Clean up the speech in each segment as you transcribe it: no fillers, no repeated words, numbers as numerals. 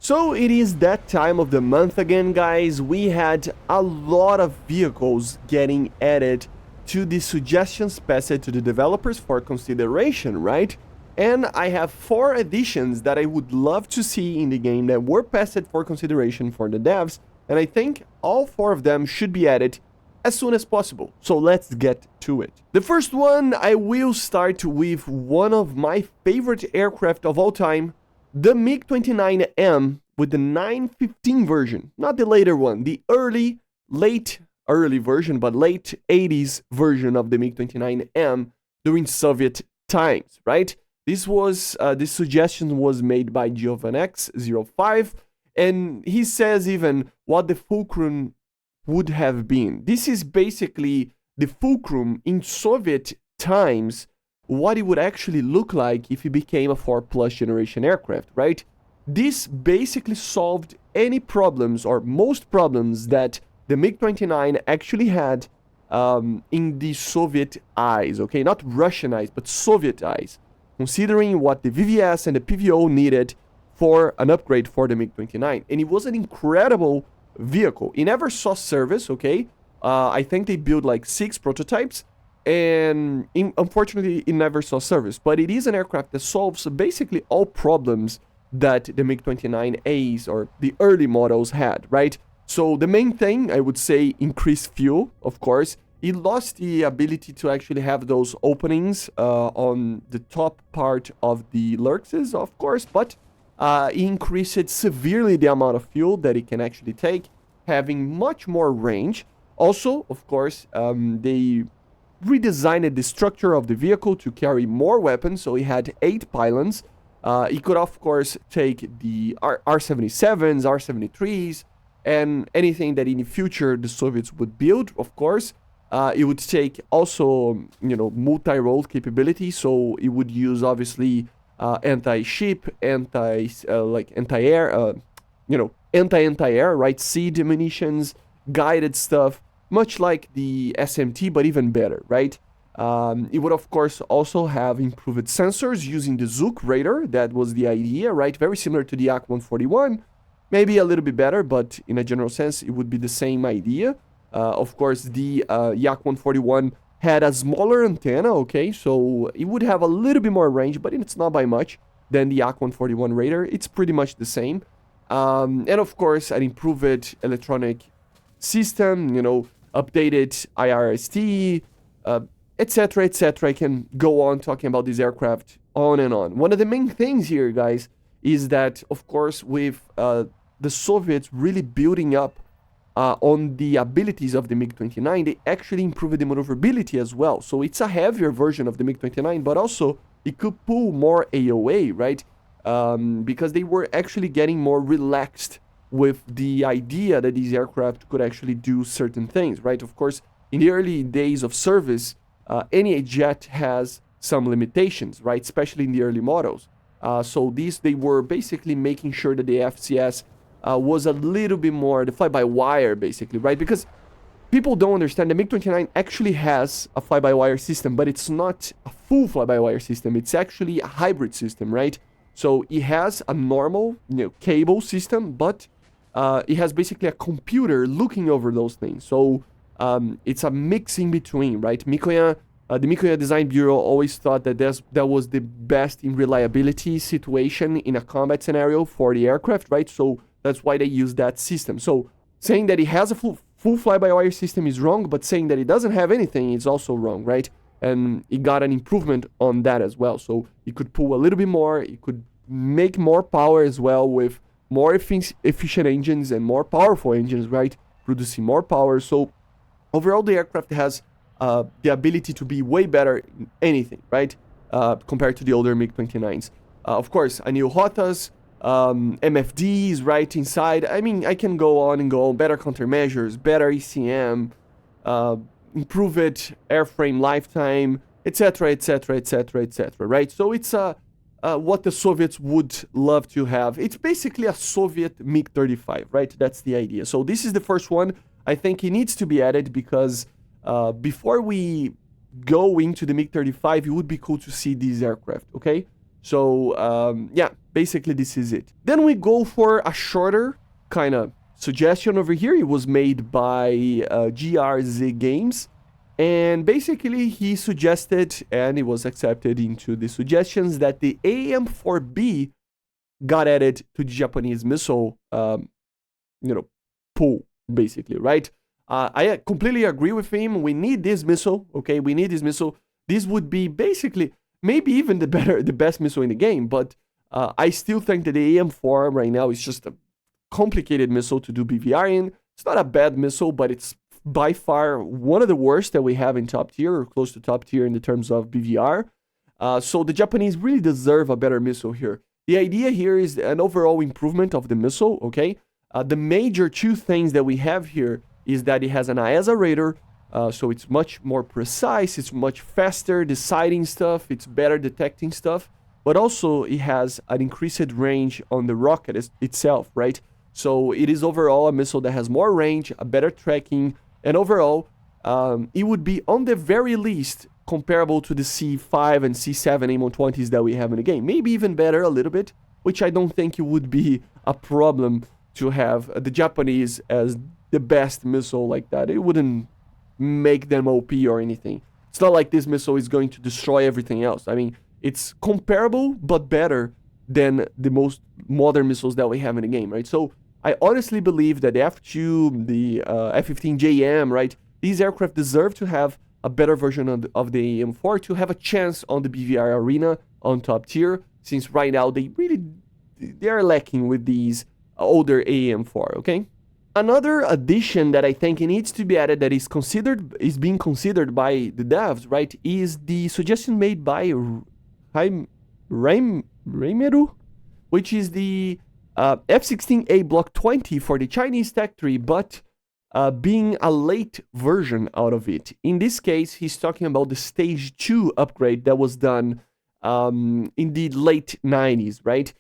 So it is that time of the month again, guys. We had a lot of vehicles getting added to the suggestions passed to the developers for consideration, right? And I have 4 additions that I would love to see in the game that were passed for consideration for the devs, and I think all 4 of them should be added as soon as possible. So let's get to it. The first one, I will start with one of my favorite aircraft of all time, the MiG-29M with the 915 version, not the later one, the early version, but late 80s version of the MiG-29M during Soviet times, right? This suggestion was made by GiovanX05, and he says even what the fulcrum would have been. This is basically the fulcrum in Soviet times, what it would actually look like if it became a 4+ generation aircraft, right? This basically solved any problems or most problems that the MiG-29 actually had in the Soviet eyes, okay? Not Russian eyes, but Soviet eyes, considering what the VVS and the PVO needed for an upgrade for the MiG-29. And it was an incredible vehicle. It never saw service, okay? I think they built like 6 prototypes, and unfortunately it never saw service, but it is an aircraft that solves basically all problems that the MiG-29As or the early models had, right? So the main thing, I would say, increased fuel, of course. It lost the ability to actually have those openings on the top part of the Lurxes, of course, but it increased severely the amount of fuel that it can actually take, having much more range. Also, of course, they redesigned the structure of the vehicle to carry more weapons, so it had 8 pylons. It could, of course, take the R-77s, R-73s, and anything that in the future the Soviets would build, of course. It would take also, multi-role capability, so it would use, obviously, anti-ship, anti-air, anti-air, right? Seed munitions, guided stuff, much like the SMT, but even better, right? It would, of course, also have improved sensors using the Zook radar. That was the idea, right? Very similar to the Yak-141. Maybe a little bit better, but in a general sense, it would be the same idea. Of course, the Yak-141 had a smaller antenna, okay? So it would have a little bit more range, but it's not by much than the Yak-141 radar. It's pretty much the same. And of course, an improved electronic system, updated IRST, etc., etc. I can go on talking about this aircraft on and on. One of the main things here, guys, is that, of course, with the Soviets really building up on the abilities of the MiG-29, they actually improved the maneuverability as well. So it's a heavier version of the MiG-29, but also it could pull more AOA, right? Because they were actually getting more relaxed with the idea that these aircraft could actually do certain things, right? Of course, in the early days of service, any jet has some limitations, right? Especially in the early models. So they were basically making sure that the FCS was a little bit more the fly-by-wire, basically, right? Because people don't understand the MiG-29 actually has a fly-by-wire system, but it's not a full fly-by-wire system. It's actually a hybrid system, right? So it has a normal, cable system, but it has basically a computer looking over those things. So it's a mix in between, right? The Mikoyan Design Bureau always thought that that was the best in reliability situation in a combat scenario for the aircraft, right? So that's why they use that system. So saying that it has a full fly-by-wire system is wrong, but saying that it doesn't have anything is also wrong, right? And it got an improvement on that as well. So it could pull a little bit more, it could make more power as well with more efficient engines and more powerful engines, right? Producing more power. So overall, the aircraft has the ability to be way better in anything, right? Compared to the older MiG-29s. Of course, a new HOTAS, MFDs right inside. I mean, I can go on and go on. Better countermeasures, better ECM, improved airframe lifetime, etc., etc., etc., etc., right? So it's what the Soviets would love to have. It's basically a Soviet MiG-35, right? That's the idea. So this is the first one. I think it needs to be added because before we go into the MiG-35, it would be cool to see these aircraft, okay? So yeah, basically this is it. Then we go for a shorter kind of suggestion over here. It was made by GRZ Games. And basically he suggested, and it was accepted into the suggestions, that the AM4B got added to the Japanese missile, pool, basically, right? I completely agree with him. We need this missile, okay? We need this missile. This would be basically maybe even the best missile in the game, but I still think that the AM4 right now is just a complicated missile to do BVR in. It's not a bad missile, but it's by far one of the worst that we have in top tier, or close to top tier in the terms of BVR. So the Japanese really deserve a better missile here. The idea here is an overall improvement of the missile, okay? The major two things that we have here is that it has an IASA radar, so it's much more precise, it's much faster deciding stuff, it's better detecting stuff, but also it has an increased range on the rocket itself, right? So it is overall a missile that has more range, a better tracking, and overall, it would be on the very least comparable to the C5 and C7 AIM-120s that we have in the game. Maybe even better a little bit, which I don't think it would be a problem to have the Japanese as the best missile like that. It wouldn't make them OP or anything. It's not like this missile is going to destroy everything else. I mean, it's comparable, but better than the most modern missiles that we have in the game, right? So I honestly believe that the F2, the F-15JM, right? These aircraft deserve to have a better version of the AM4 to have a chance on the BVR arena on top tier, since right now they are lacking with these older AM4, okay? Another addition that I think needs to be added that is being considered by the devs, right, is the suggestion made by Reimeru, which is the F-16A Block 20 for the Chinese Tech Tree, but being a late version out of it. In this case, he's talking about the Stage 2 upgrade that was done in the late 90s, right?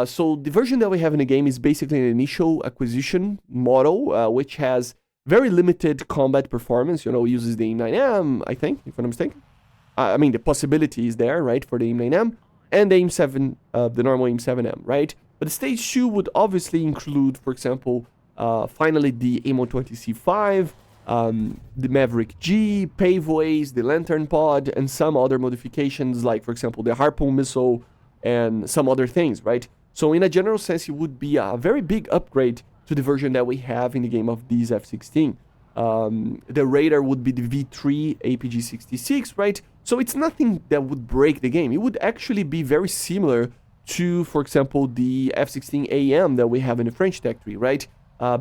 So the version that we have in the game is basically an initial acquisition model, which has very limited combat performance. Uses the AIM-9M, I think, if I'm not mistaken. I mean, the possibility is there, right, for the AIM-9M, and the AIM-7, the normal AIM-7M, right? But the Stage 2 would obviously include, for example, finally the AIM-120C5, the Maverick G, Paveways, the Lantern Pod, and some other modifications like, for example, the Harpoon missile and some other things, right? So in a general sense, it would be a very big upgrade to the version that we have in the game of these F-16. The radar would be the V3 APG-66, right? So it's nothing that would break the game. It would actually be very similar to, for example, the F-16AM that we have in the French Tech Tree, right?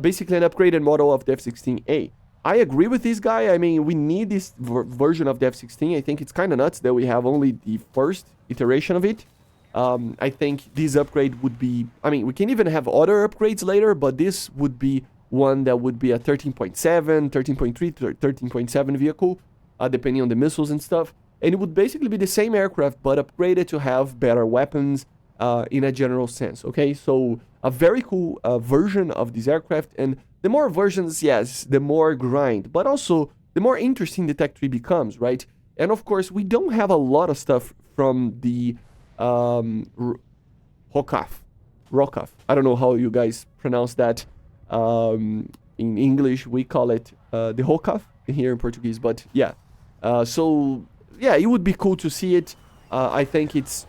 Basically an upgraded model of the F-16A. I agree with this guy. I mean, we need this version of the F-16. I think it's kind of nuts that we have only the first iteration of it. I think this upgrade would be... I mean, we can even have other upgrades later, but this would be one that would be a 13.7, 13.3, 13.7 vehicle, depending on the missiles and stuff. And it would basically be the same aircraft, but upgraded to have better weapons in a general sense, okay? So a very cool version of this aircraft, and the more versions, yes, the more grind, but also the more interesting the tech tree becomes, right? And of course, we don't have a lot of stuff from the Rokaf. I don't know how you guys pronounce that. In English, we call it the Rokaf here in Portuguese, but yeah. So yeah, it would be cool to see it. I think it's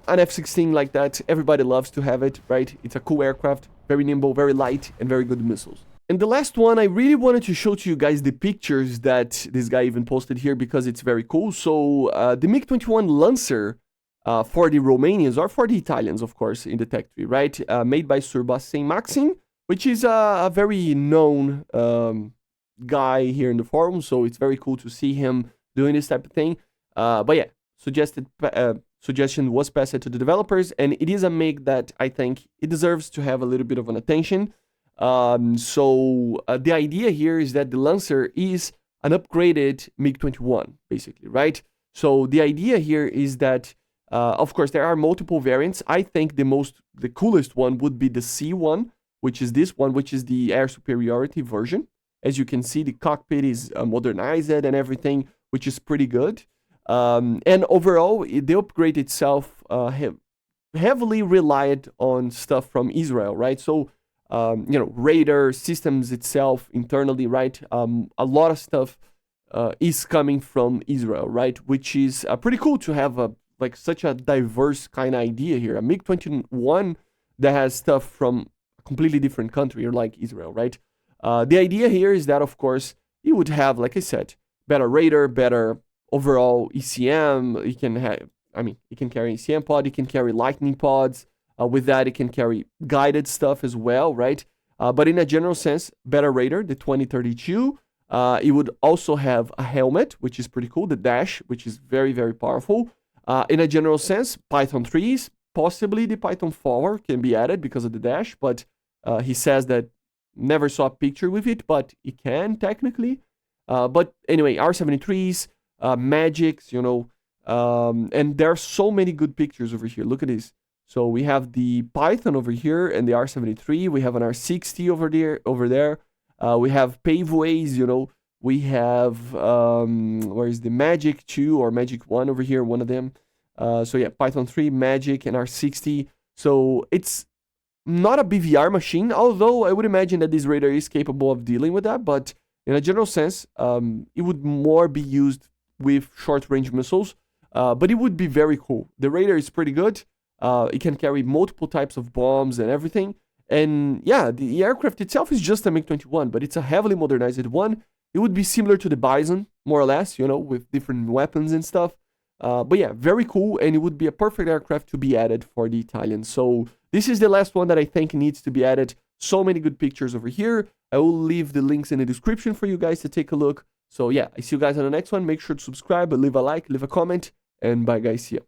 an F-16 like that. Everybody loves to have it, right? It's a cool aircraft, very nimble, very light, and very good missiles. And the last one, I really wanted to show to you guys the pictures that this guy even posted here because it's very cool. So the MiG-21 Lancer for the Romanians, or for the Italians, of course, in the tech tree, right? Made by Sebastian Maxim, which is a very known guy here in the forum. So it's very cool to see him doing this type of thing. But yeah, suggestion was passed to the developers, and it is a MiG that I think it deserves to have a little bit of an attention. The idea here is that the Lancer is an upgraded MiG-21, basically, right? So the idea here is that, of course, there are multiple variants. I think the coolest one would be the C1, which is this one, which is the air superiority version. As you can see, the cockpit is modernized and everything, which is pretty good. And overall, the upgrade itself heavily relied on stuff from Israel, right? So, you know, radar systems itself internally, right? A lot of stuff is coming from Israel, right? Which is pretty cool to have like such a diverse kind of idea here. A MiG-21 that has stuff from a completely different country, like Israel, right? The idea here is that, of course, you would have, like I said, better radar, better overall ECM. It can have, I mean, it can carry ECM pod, it can carry lightning pods. With that, it can carry guided stuff as well, right? But in a general sense, better radar, the 2032. It would also have a helmet, which is pretty cool, the dash, which is very, very powerful. In a general sense, Python 3s, possibly the Python 4 can be added because of the dash, but he says that never saw a picture with it, but it can technically. But anyway, R73s, Magics, you know, and there are so many good pictures over here. Look at this. So we have the Python over here and the R73. We have an R60 over there. We have paveways, you know. We have, where is the Magic 2 or Magic 1 over here, one of them. So yeah, Python 3, Magic, and R60. So it's not a BVR machine, although I would imagine that this radar is capable of dealing with that. But in a general sense, it would more be used with short-range missiles. But it would be very cool. The radar is pretty good. It can carry multiple types of bombs and everything. And yeah, the aircraft itself is just a MiG-21, but it's a heavily modernized one. It would be similar to the Bison, more or less, you know, with different weapons and stuff. But yeah, very cool, and it would be a perfect aircraft to be added for the Italians. So this is the last one that I think needs to be added. So many good pictures over here. I will leave the links in the description for you guys to take a look. So yeah, I see you guys on the next one. Make sure to subscribe, leave a like, leave a comment, and bye guys, see ya.